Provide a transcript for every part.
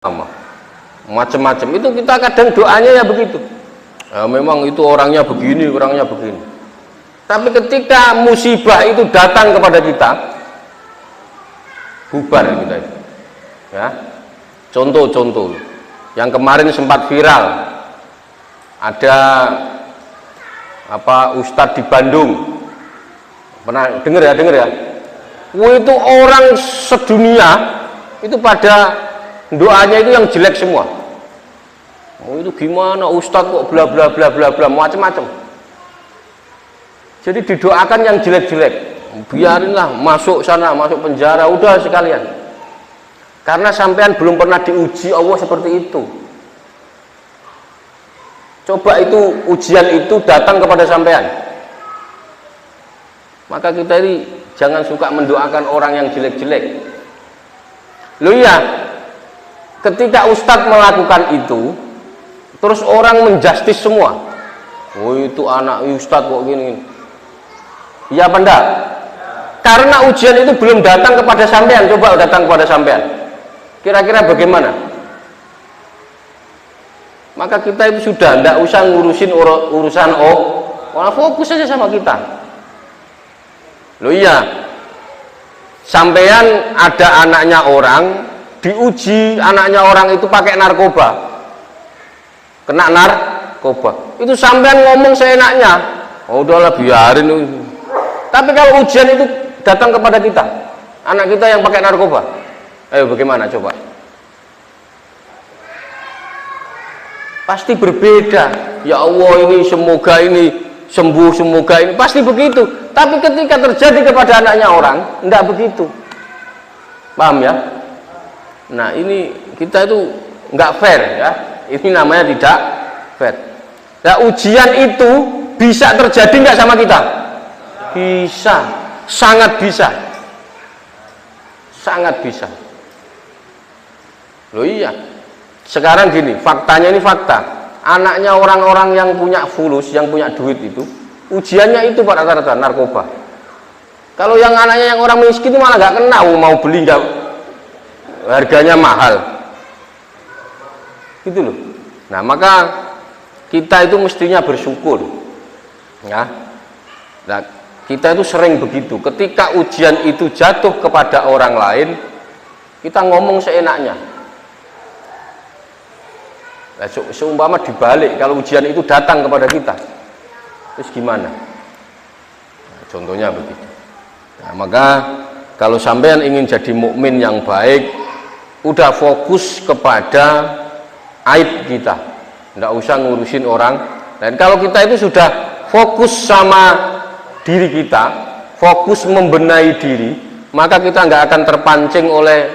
macam-macam. Itu kita kadang doanya ya begitu. Ya, memang itu orangnya begini, orangnya begini. Tapi ketika musibah itu datang kepada kita, bubar kita itu. Ya. Contoh-contoh yang kemarin sempat viral, ada ustadz di Bandung, pernah dengar ya? Itu orang sedunia itu pada doanya itu yang jelek semua. Itu gimana ustadz kok bla bla bla bla bla macam-macam. Jadi didoakan yang jelek-jelek, biarinlah masuk sana, masuk penjara, udah sekalian. Karena sampean belum pernah diuji Allah seperti itu. Coba itu ujian itu datang kepada sampean. Maka kita ini jangan suka mendoakan orang yang jelek-jelek. Loh iya, ketika ustadz melakukan itu, terus orang menjustis semua. Oh itu anak ustadz kok gini. Iya apa enggak? Karena ujian itu belum datang kepada sampean, coba datang kepada sampean. Kira-kira bagaimana? Maka kita itu sudah enggak usah ngurusin urusan orang, fokus saja sama kita. Loh iya, sampean ada anaknya orang, diuji anaknya orang itu pakai narkoba, kena narkoba, itu sampean ngomong seenaknya, oh udahlah biarin. Tapi kalau ujian itu datang kepada kita, anak kita yang pakai narkoba, ayo bagaimana coba? Pasti berbeda. Ya Allah, ini semoga ini sembuh, semoga ini pasti begitu. Tapi ketika terjadi kepada anaknya orang, enggak begitu. Paham ya? Nah ini kita itu enggak fair ya. Ini namanya tidak fair. Nah ujian itu bisa terjadi enggak sama kita? Bisa, sangat bisa. Sangat bisa. Loh iya. Sekarang gini, faktanya ini fakta. Anaknya orang-orang yang punya fulus, yang punya duit itu, ujiannya itu pada rata-rata narkoba. Kalau yang anaknya yang orang miskin itu malah nggak kena, mau beli nggak, harganya mahal. Gitu loh. Nah maka kita itu mestinya bersyukur, ya. Nah, kita itu sering begitu. Ketika ujian itu jatuh kepada orang lain, kita ngomong seenaknya. Nah, seumpama dibalik, kalau ujian itu datang kepada kita, terus gimana? Nah, contohnya begitu. Nah, maka kalau sampean ingin jadi mukmin yang baik, udah fokus kepada aib kita, nggak usah ngurusin orang. Dan kalau kita itu sudah fokus sama diri kita, fokus membenahi diri, maka kita nggak akan terpancing oleh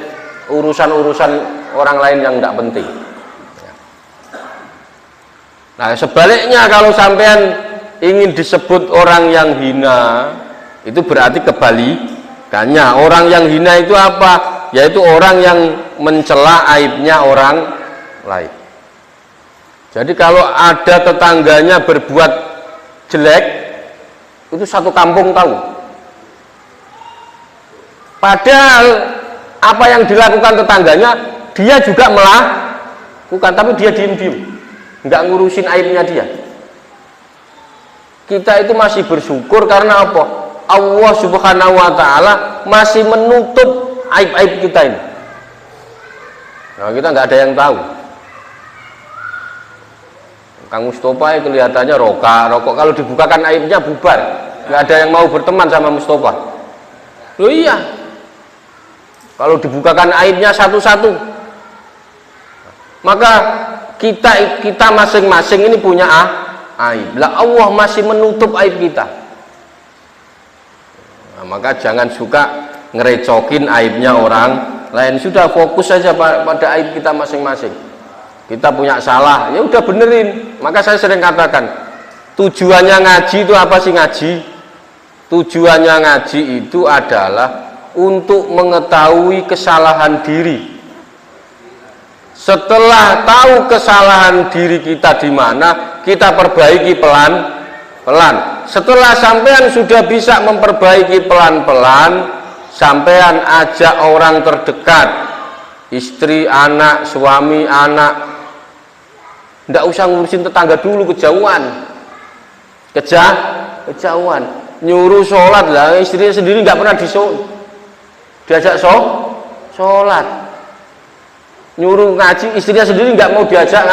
urusan-urusan orang lain yang nggak penting. Nah sebaliknya, kalau sampean ingin disebut orang yang hina, itu berarti kebalikannya. Orang yang hina itu apa? Yaitu orang yang mencela aibnya orang lain. Jadi kalau ada tetangganya berbuat jelek, itu satu kampung tahu. Padahal apa yang dilakukan tetangganya, dia juga melakukan, tapi dia diem-diem, nggak ngurusin aibnya dia. Kita itu masih bersyukur karena apa? Allah Subhanahu wa ta'ala masih menutup aib-aib kita ini. Nah kita nggak ada yang tahu. Kang Mustafa kelihatannya rokok, kalau dibukakan aibnya bubar, nggak ada yang mau berteman sama Mustafa. Loh iya, kalau dibukakan aibnya satu-satu, maka kita masing-masing ini punya aib. Lah Allah masih menutup aib kita. Nah, maka jangan suka ngerecokin aibnya orang lain. Sudah fokus saja pada aib kita masing-masing. Kita punya salah, ya udah benerin. Maka saya sering katakan, tujuannya ngaji itu apa sih ngaji? Tujuannya ngaji itu adalah untuk mengetahui kesalahan diri. Setelah tahu kesalahan diri kita di mana, kita perbaiki pelan-pelan. Setelah sampean sudah bisa memperbaiki pelan-pelan, sampean ajak orang terdekat istri, anak, suami, anak, ndak usah ngurusin tetangga dulu, kejauhan, kejauhan, nyuruh sholat lah, istrinya sendiri nggak pernah diajak sholat, nyuruh ngaji, istrinya sendiri nggak mau diajak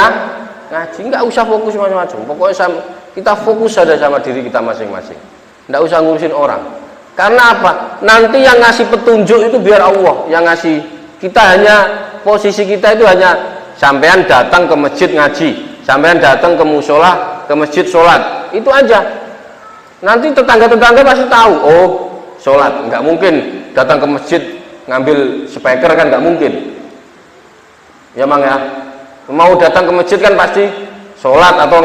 ngaji, nggak usah fokus macam-macam, pokoknya kita fokus saja sama diri kita masing-masing, nggak usah ngurusin orang. Karena apa? Nanti yang ngasih petunjuk itu biar Allah yang ngasih. Kita hanya, posisi kita itu hanya sampean datang ke masjid ngaji, sampean datang ke musola, ke masjid sholat, itu aja. Nanti tetangga-tetangga pasti tahu, oh sholat, nggak mungkin datang ke masjid ngambil speaker, kan nggak mungkin. Ya mang ya, mau datang ke masjid kan pasti sholat atau